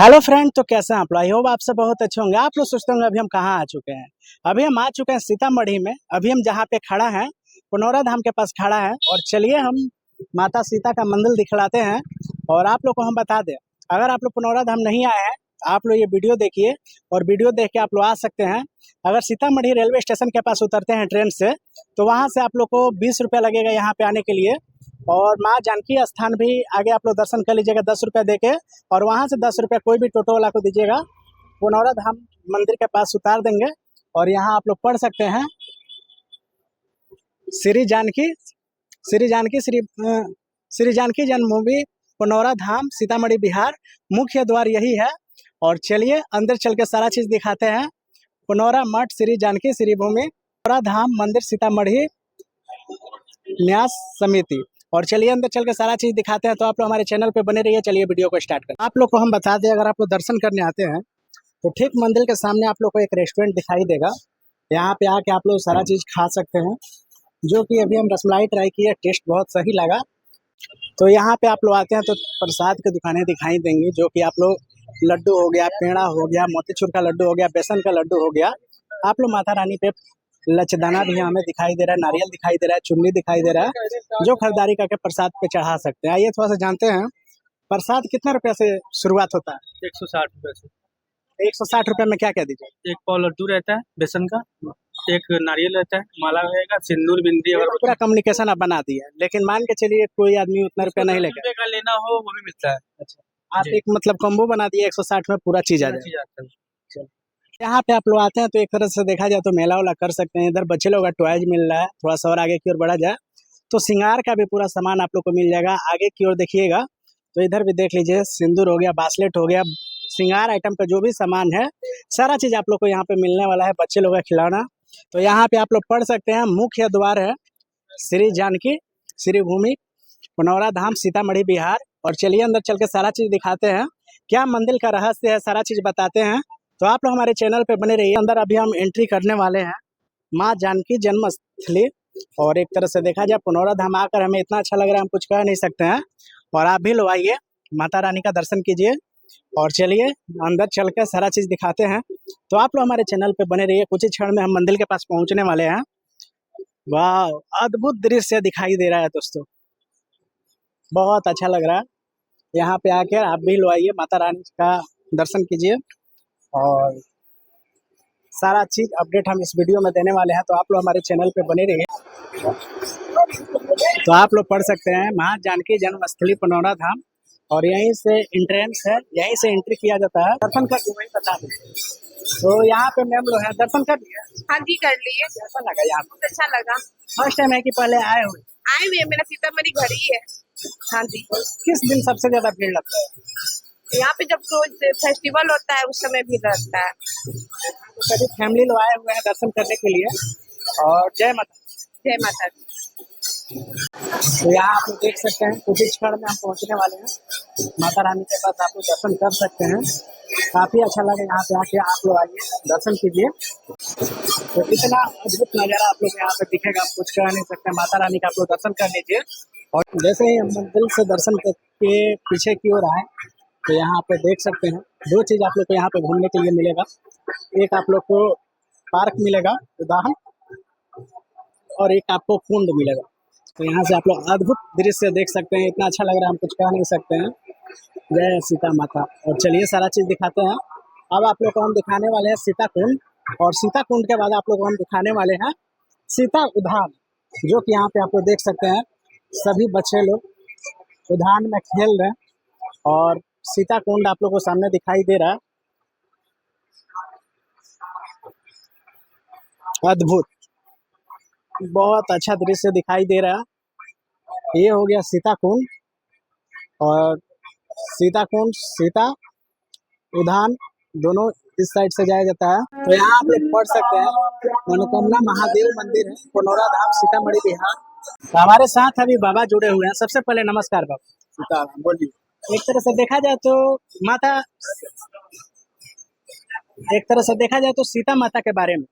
Hello friend, तो कैसे हैं आप लोग? आई होप आप सब बहुत अच्छे होंगे। आप लोग सोचते होंगे अभी हम कहाँ आ चुके हैं। अभी हम आ चुके हैं सीतामढ़ी में। अभी हम जहाँ पे खड़ा हैं पुनौरा धाम के पास खड़ा है। और चलिए हम माता सीता का मंदिर दिखलाते हैं। और आप लोग को हम बता दें, अगर आप लोग पुनौरा धाम नहीं आए हैं, आप लोग ये वीडियो देखिए और वीडियो देख के आप लोग आ सकते हैं। अगर सीतामढ़ी रेलवे स्टेशन के पास उतरते हैं ट्रेन से, तो वहाँ से आप लोग को 20 रुपया लगेगा यहाँ पे आने के लिए। और माँ जानकी स्थान भी आगे आप लोग दर्शन कर लीजिएगा 10 रुपया दे के। और वहाँ से 10 रुपया कोई भी टोटो वाला को दीजिएगा, पुनौरा धाम मंदिर के पास उतार देंगे। और यहाँ आप लोग पढ़ सकते हैं श्री जानकी श्री जानकी श्री जानकी जन्मभूमि पुनौरा धाम सीतामढ़ी बिहार, मुख्य द्वार यही है। और चलिए अंदर चल के सारा चीज दिखाते हैं। पुनौरा मठ श्री जानकी श्री भूमि पुनौरा धाम मंदिर सीतामढ़ी न्यास समिति। और चलिए अंदर चल के सारा चीज दिखाते हैं। तो आप लोग हमारे चैनल पे बने रहिए। चलिए वीडियो को स्टार्ट करें। आप लोग को हम बता दें, अगर आप लोग दर्शन करने आते हैं तो ठीक मंदिर के सामने आप लोग को एक रेस्टोरेंट दिखाई देगा। यहाँ पे आके आप लोग सारा चीज खा सकते हैं। जो कि अभी हम रसमलाई ट्राई किए, टेस्ट बहुत सही लगा। तो यहाँ पे आप लोग आते हैं तो प्रसाद की दुकानें दिखाई देंगी, जो कि आप लोग लड्डू हो गया, पेड़ा हो गया, मोतीचूर का लड्डू हो गया, बेसन का लड्डू हो गया। आप लोग माता रानी पे लचदाना भी हमें दिखाई दे रहा है, नारियल दिखाई दे रहा है, चुन्नी दिखाई दे रहा है, जो खरीदारी करके प्रसाद पे चढ़ा सकते हैं। आइए थोड़ा सा जानते हैं प्रसाद कितना रुपया से शुरुआत होता है। 160 रुपये से 160 रुपये में क्या क्या दीजिए? एक पाव लड्डू रहता है बेसन का, एक नारियल रहता है, माला रहेगा, सिंदूर, बिंदी और पूरा कम्युनिकेशन आप बना दिए, लेकिन मान के चलिए कोई आदमी उतना रुपया नहीं लेगा। रुपये का लेना हो वो भी मिलता है। अच्छा, आप एक मतलब कॉम्बो बना दिए, 160 में पूरा चीज आ पूरा जाए। चीज आता है। यहाँ पे आप लोग आते हैं तो एक तरह से देखा जाए तो मेला वाला कर सकते हैं। इधर बच्चे लोग का टॉयज मिल रहा है। थोड़ा सा और आगे की ओर बढ़ा जाए तो श्रृंगार का भी पूरा सामान आप लोग को मिल जाएगा। आगे की ओर देखिएगा तो इधर भी देख लीजिए, सिंदूर हो गया, बासलेट हो गया, श्रृंगार आइटम का जो भी सामान है सारा चीज आप लोग को यहाँ पे मिलने वाला है। बच्चे लोग का खिलौना। तो यहाँ पे आप लोग पढ़ सकते हैं, मुख्य द्वार है श्री जानकी श्री भूमि पुनौरा धाम सीतामढ़ी बिहार। और चलिए अंदर चल के सारा चीज दिखाते हैं, क्या मंदिर का रहस्य है, सारा चीज बताते हैं। तो आप लोग हमारे चैनल पे बने रहिए। अंदर अभी हम एंट्री करने वाले हैं माँ जानकी जन्मस्थली। और एक तरह से देखा जाए पुनौरा धाम आकर हमें इतना अच्छा लग रहा है, हम कुछ कह नहीं सकते हैं। और आप भी लोग आइए, माता रानी का दर्शन कीजिए। और चलिए अंदर चल कर सारा चीज दिखाते हैं। तो आप लोग हमारे चैनल पे बने रहिए। कुछ ही क्षण में हम मंदिर के पास पहुंचने वाले हैं। वाह, अद्भुत दृश्य दिखाई दे रहा है दोस्तों, बहुत अच्छा लग रहा है। यहाँ पे आके आप भी लोग आइए, माता रानी का दर्शन कीजिए। और सारा चीज अपडेट हम इस वीडियो में देने वाले हैं। तो आप लोग हमारे चैनल पे बने रहिए। तो आप लोग पढ़ सकते हैं माँ जानकी जन्मस्थली पुनौरा धाम। और यहीं से एंट्रेंस है, यहीं से एंट्री किया जाता है। दर्शन कर वही बता दें। तो यहाँ पे मैम लोग हैं, दर्शन कर लिए? हाँ जी, कर लिए। कैसा लगा यहाँ? बहुत अच्छा लगा। फर्स्ट टाइम है कि पहले आए हुए? आए हुए, मेरा सीतामढ़ी घर ही है। हाँ जी। किस दिन सबसे ज्यादा भीड़ लगता है? यहाँ पे जब कोई फेस्टिवल होता है उस समय भी रहता है। तो सभी फैमिली लोग आए हुए हैं दर्शन करने के लिए। और जय माता दी। तो यहाँ आप लोग देख सकते हैं, कुछ ही क्षण में हम पहुँचने वाले हैं माता रानी के पास। आप लोग दर्शन कर सकते हैं, काफी अच्छा लगा यहाँ पे आके। आप लोग आइए, दर्शन कीजिए। तो इतना अद्भुत नज़ारा आप लोग यहाँ पे दिखेगा, आप कुछ कह नहीं सकते। माता रानी का आप लोग दर्शन कर लीजिए। और जैसे ही हम मंदिर से दर्शन करके पीछे की ओर आए तो यहाँ पे देख सकते हैं दो चीज आप लोग को यहाँ पे घूमने के लिए मिलेगा। एक आप लोग को पार्क मिलेगा उदाहरण, और एक आपको कुंड मिलेगा। तो यहाँ से आप लोग अद्भुत दृश्य देख सकते हैं। इतना अच्छा लग रहा है, हम कुछ कह नहीं सकते हैं। जय सीता माता। और चलिए सारा चीज दिखाते हैं। अब आप लोग को हम दिखाने वाले हैं सीता कुंड। और सीता कुंड के बाद आप लोग को हम दिखाने वाले हैं सीता उद्यान, जो कि यहाँ पे आप लोग देख सकते हैं सभी बच्चे लोग उद्यान में खेल रहे हैं। और सीता कुंड आप लोग को सामने दिखाई दे रहा है, अद्भुत, बहुत अच्छा दृश्य दिखाई दे रहा है। ये हो गया सीता कुंड। और सीता कुंड सीता उद्यान दोनों इस साइड से जाया जाता है। तो यहाँ आप लोग पढ़ सकते हैं मनोकामना महादेव मंदिर है, पुनौरा धाम सीतामढ़ी बिहार। तो हमारे साथ अभी बाबा जुड़े हुए हैं। सबसे पहले नमस्कार बाबा। सीताराम बोलिए। एक तरह से देखा जाए तो माता, एक तरह से देखा जाए तो सीता माता के बारे में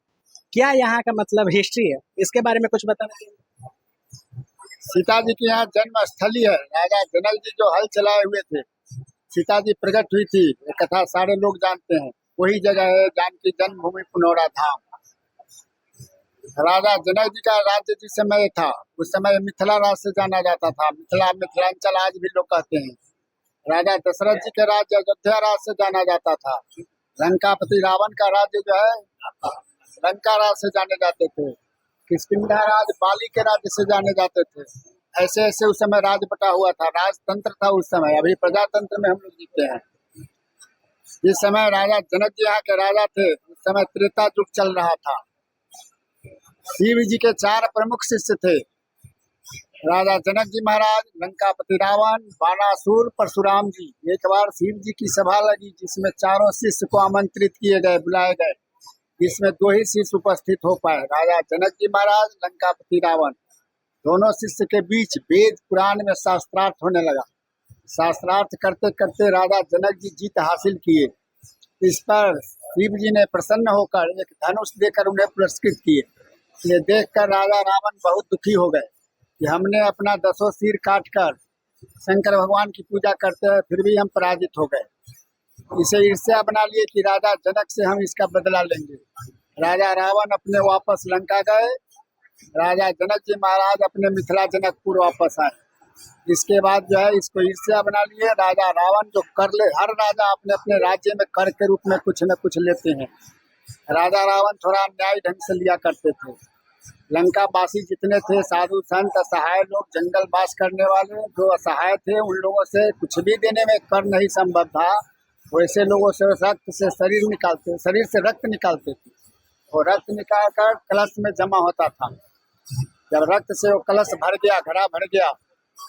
क्या यहाँ का मतलब हिस्ट्री है, इसके बारे में कुछ बताना चाहिए। सीता जी की यहाँ जन्म स्थली है। राजा जनक जी जो हल चलाए हुए थे सीता जी प्रकट हुई थी, ये कथा सारे लोग जानते हैं। वही जगह है जानकी जन्मभूमि पुनौरा धाम। राजा जनक जी का राज्य जिस समय था उस समय मिथिला राज से जाना जाता था। मिथिलांचल आज भी लोग कहते हैं। राजा दशरथ जी के राज्य अयोध्या राज से जाना जाता था। लंकापति रावण का राज्य जो है लंका राज से जाने जाते थे। किष्किंधा राज बाली के राज्य से जाने जाते थे। ऐसे ऐसे उस समय राज बटा हुआ था, राजतंत्र था उस समय। अभी प्रजातंत्र में हम लोग जीते हैं। जिस समय राजा जनक जी यहाँ के राजा थे उस समय त्रेता युग चल रहा था। शिव जी के 4 प्रमुख शिष्य थे, राजा जनक जी महाराज, लंकापति रावण, बाणासुर, परशुराम जी। एक बार शिव जी की सभा लगी जिसमें चारों शिष्य को आमंत्रित किए गए, बुलाए गए। इसमें 2 ही शिष्य उपस्थित हो पाए, राजा जनक जी महाराज, लंकापति रावण। दोनों शिष्य के बीच वेद पुराण में शास्त्रार्थ होने लगा। शास्त्रार्थ करते करते राजा जनक जी जीत हासिल किए। इस पर शिव जी ने प्रसन्न होकर एक धनुष देकर उन्हें पुरस्कृत किए। ये देखकर राजा रावण बहुत दुखी हो गए कि हमने अपना 10 सिर काटकर शंकर भगवान की पूजा करते हैं, फिर भी हम पराजित हो गए। इसे ईर्ष्या बना लिए कि राजा जनक से हम इसका बदला लेंगे। राजा रावण अपने वापस लंका गए। राजा जनक जी महाराज अपने मिथिला जनकपुर वापस आए। इसके बाद जो है इसको ईर्ष्या बना लिए। राजा रावण जो कर ले, हर राजा अपने अपने राज्य में कर के रूप में कुछ न कुछ लेते हैं। राजा रावण थोड़ा न्याय ढंग से लिया करते थे। लंका वासी जितने थे, साधु संत असहाय लोग, जंगल वास करने वाले जो असहाय थे, उन लोगों से कुछ भी देने में कर नहीं संभव था। वैसे लोगों से रक्त से शरीर से रक्त निकालते थे और रक्त निकालकर कलश में जमा होता था। जब रक्त से वो कलश भर गया, घड़ा भर गया,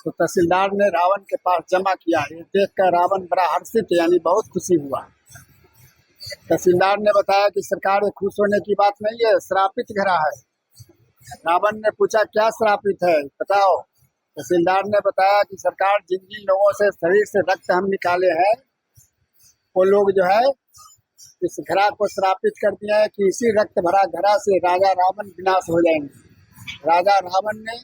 तो तहसीलदार ने रावण के पास जमा किया। ये देखकर रावण बड़ा हर्षित, यानी बहुत खुशी हुआ। तहसीलदार ने बताया कि सरकार, ये खुश होने की बात नहीं है, श्रापित घड़ा है। रावण ने पूछा क्या श्रापित है, बताओ। तहसीलदार ने बताया कि सरकार, जिन जिन लोगों से शरीर से रक्त हम निकाले हैं वो लोग जो है इस घड़ा को श्रापित कर दिया है कि इसी रक्त भरा घड़ा से राजा रावण विनाश हो जाएंगे। राजा रावण ने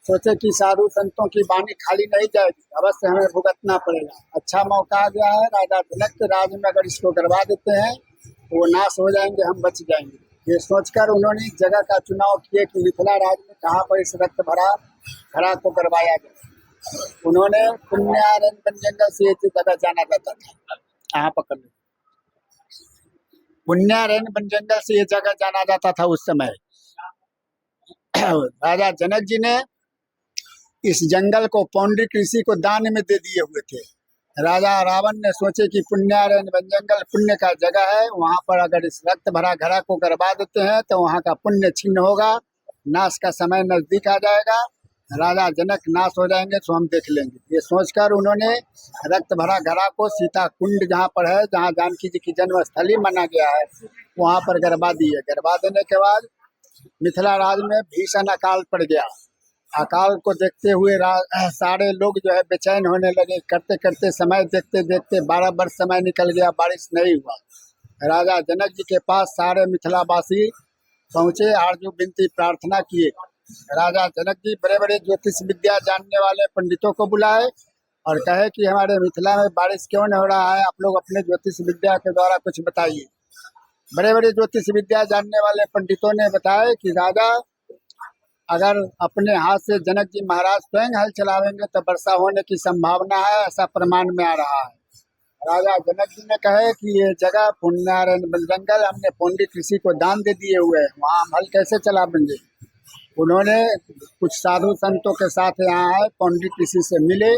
सोचे कि साधु संतों की वाणी खाली नहीं जाएगी, अवश्य हमें भुगतना पड़ेगा। अच्छा मौका आ गया है, राजा जनक के राज में अगर इसको करवा देते हैं तो वो नाश हो जाएंगे, हम बच जाएंगे। ये सोचकर उन्होंने इस जगह का चुनाव किया कि मिथिला राज में कहाँ पर इस रक्त भरा घड़ा को करवाया जाए। उन्होंने पुण्यारण्य वन जंगल से एक जगह जाना जाता था। कहाँ पकड़ लो, पुण्यारण्य वन जंगल से ये जगह जाना जाता था उस समय। राजा जनक जी ने इस जंगल को पौंडरिक ऋषि को दान में दे दिए हुए थे। राजा रावण ने सोचे कि पुण्यारण्य वन जंगल पुण्य का जगह है, वहां पर अगर इस रक्त भरा घड़ा को करवा देते हैं तो वहां का पुण्य छीन होगा, नाश का समय नजदीक आ जाएगा, राजा जनक नाश हो जाएंगे तो हम देख लेंगे। ये सोचकर उन्होंने रक्त भरा घड़ा को सीता कुंड जहाँ पर है, जहाँ जानकी जी की जन्मस्थली माना गया है, वहां पर गरबा दिए। गरबा देने के बाद मिथिला राज में भीषण अकाल पड़ गया। अकाल को देखते हुए सारे लोग जो है बेचैन होने लगे। करते करते समय देखते देखते 12 वर्ष समय निकल गया, बारिश नहीं हुआ। राजा जनक जी के पास सारे मिथिलावासी पहुँचे, आरजू विनती प्रार्थना किए। राजा जनक जी बड़े बड़े ज्योतिष विद्या जानने वाले पंडितों को बुलाए और कहे कि हमारे मिथिला में बारिश क्यों नहीं हो रहा है, आप लोग अपने ज्योतिष विद्या के द्वारा कुछ बताइए। बड़े बड़े ज्योतिष विद्या जानने वाले पंडितों ने बताया कि राजा, अगर अपने हाथ से जनक जी महाराज स्वयं हल चलावेंगे तो वर्षा होने की संभावना है, ऐसा प्रमाण में आ रहा है। राजा जनक जी ने कहे कि ये जगह पुण्यारण्य जंगल हमने पौंडरिक ऋषि को दान दे दिए हुए हैं, वहाँ हम हल कैसे चलावेंगे। उन्होंने कुछ साधु संतों के साथ यहाँ आए, पौंडरिक ऋषि से मिले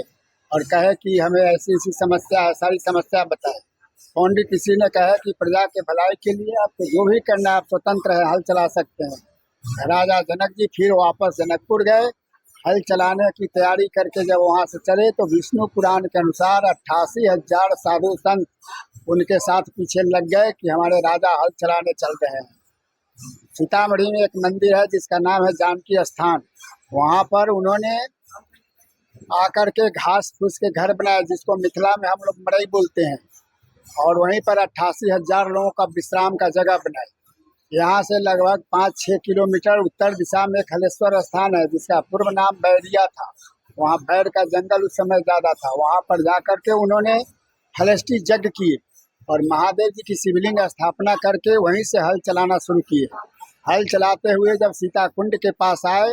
और कहे कि हमें ऐसी ऐसी समस्या है, सारी समस्या बताए। पौंडरिक ऋषि ने कहा कि प्रजा के भलाई के लिए आपको जो भी करना है आप स्वतंत्र है, हल चला सकते हैं। राजा जनक जी फिर वापस जनकपुर गए। हल चलाने की तैयारी करके जब वहां से चले तो विष्णु पुराण के अनुसार 88,000 साधु संत उनके साथ पीछे लग गए कि हमारे राजा हल चलाने चल रहे हैं। सीतामढ़ी में एक मंदिर है जिसका नाम है जानकी स्थान। वहां पर उन्होंने आकर के घास फूस के घर बनाए, जिसको मिथिला में हम लोग मड़ई बोलते हैं, और वहीं पर 88,000 लोगों का विश्राम का जगह बनाई। यहाँ से लगभग 5-6 किलोमीटर उत्तर दिशा में हलेश्वर स्थान है जिसका पूर्व नाम बैरिया था। वहाँ बैर का जंगल उस समय ज्यादा था, वहाँ पर जा करके उन्होंने हलष्टी यज्ञ किए और महादेव जी की शिवलिंग स्थापना करके वहीं से हल चलाना शुरू किए। हल चलाते हुए जब सीता कुंड के पास आए,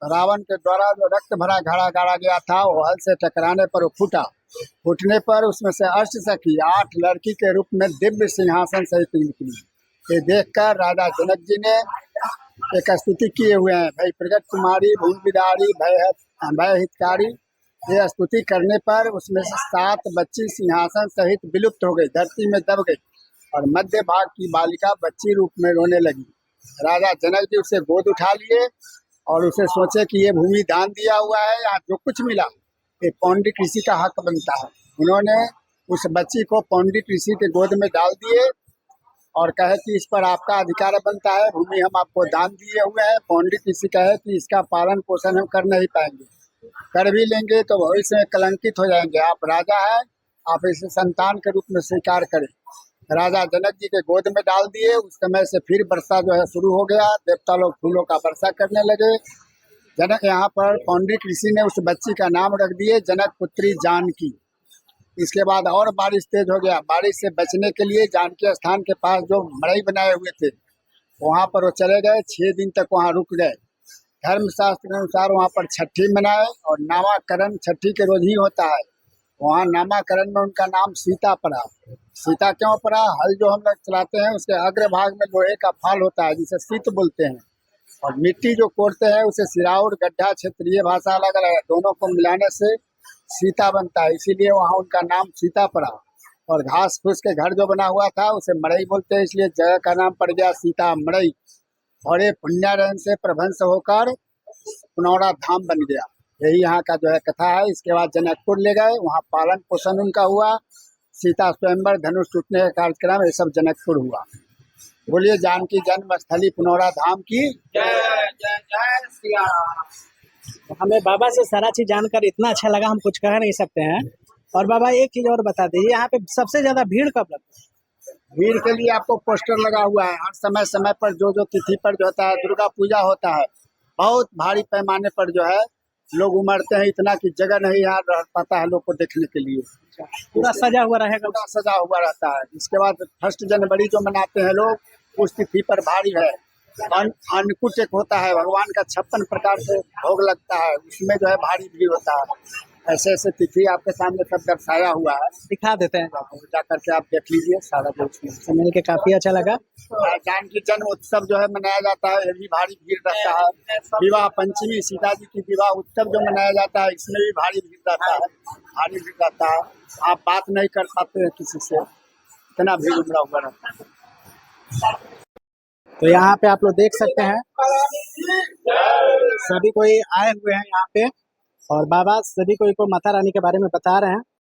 रावण के द्वारा जो रक्त भरा घड़ा गाड़ा गया था वो हल से टकराने पर वो फूटा। फूटने पर उसमें से अष्ट सखी 8 लड़की के रूप में दिव्य सिंहासन सहित निकली। ये देखकर राजा जनक जी ने एक स्तुति किए हुए हैं, भाई प्रगट कुमारी भूमि बिदारी भय हितकारी। ये स्तुति करने पर उसमें से 7 बच्ची सिंहासन सहित विलुप्त हो गई, धरती में दब गई और मध्य भाग की बालिका बच्ची रूप में रोने लगी। राजा जनक जी उसे गोद उठा लिए और उसे सोचे कि ये भूमि दान दिया हुआ है, यहाँ जो कुछ मिला ये पौंड्रिक ऋषि का हक बनता है। उन्होंने उस बच्ची को पौंड्रिक ऋषि के गोद में डाल दिए और कहे कि इस पर आपका अधिकार बनता है, भूमि हम आपको दान दिए हुए हैं। पौंड्रिक ऋषि कहे कि इसका पालन पोषण हम कर नहीं पाएंगे, कर भी लेंगे तो भविष्य में कलंकित हो जाएंगे। आप राजा हैं, आप इसे संतान के रूप में स्वीकार करें। राजा जनक जी के गोद में डाल दिए। उस समय से फिर वर्षा जो है शुरू हो गया, देवता लोग फूलों का वर्षा करने लगे। जनक यहाँ पर पौंड्रिक ऋषि ने उस बच्ची का नाम रख दिए जनक पुत्री जानकी। इसके बाद और बारिश तेज हो गया। बारिश से बचने के लिए जानकी स्थान के पास जो मड़ई बनाए हुए थे वहाँ पर वो चले गए, 6 दिन तक वहाँ रुक गए। धर्मशास्त्र के अनुसार वहाँ पर छठी मनाए और नामाकरण छठी के रोज ही होता है। वहाँ नामाकरण में उनका नाम सीता पड़ा। सीता क्यों पड़ा? हल जो हम लोग चलाते हैं उसके अग्रभाग में लोहे का फाल होता है जिसे सीत बोलते हैं, और मिट्टी जो कोड़ते हैं उसे सिराउर गड्ढा क्षेत्रीय भाषा अलग अलग है, दोनों को मिलाने से सीता बनता है, इसीलिए वहाँ उनका नाम सीता पड़ा। और घास फूस के घर जो बना हुआ था उसे मड़ई बोलते हैं, इसलिए जगह का नाम पड़ गया सीता मड़ई। और ये पुण्यारन से प्रभंस होकर पुनौरा धाम बन गया। यही यहाँ का जो है कथा है। इसके बाद जनकपुर ले गए, वहाँ पालन पोषण उनका हुआ। सीता स्वयंवर, धनुष टूटने का कार्यक्रम, ये सब जनकपुर हुआ। बोलिए जानकी जन्म स्थली पुनौरा धाम की जय जय जय श्री राम। हमें बाबा से सारा चीज जानकर इतना अच्छा लगा, हम कुछ कह नहीं सकते हैं। और बाबा एक चीज और बता दीजिए, यहाँ पे सबसे ज्यादा भीड़ कब लगती है? भीड़ के लिए आपको पोस्टर लगा हुआ है। हर समय समय पर जो तिथि पर जो होता है, दुर्गा पूजा होता है, बहुत भारी पैमाने पर जो है लोग उमड़ते हैं, इतना कि जगह नहीं यहाँ रह पाता है लोग को देखने के लिए। पूरा सजा हुआ रहेगा? पूरा सजा हुआ रहता है। इसके बाद 1 जनवरी जो मनाते हैं लोग, उस तिथि पर भारी है। अन्नकूट एक होता है, भगवान का 56 प्रकार से भोग लगता है, उसमें जो है भारी भीड़ होता है। ऐसे ऐसे तिथि आपके सामने सब दर्शाया हुआ है, दिखा देते हैं। जा करके आप देख लीजिए सारा जो मिल के काफी अच्छा लगा। जानकी जन्म उत्सव जो है मनाया जाता है, ये भी भारी भीड़ रहता है। विवाह पंचमी, सीता जी की विवाह उत्सव जो मनाया जाता है, इसमें भी भारी भीड़ रहता है, भारी भीड़ रहता है। आप बात नहीं कर पाते हैं किसी से, इतना भीड़ उमड़ा हुआ रहता है। तो यहाँ पे आप लोग देख सकते हैं सभी कोई आए हुए हैं यहाँ पे, और बाबा सभी कोई को माता रानी के बारे में बता रहे हैं।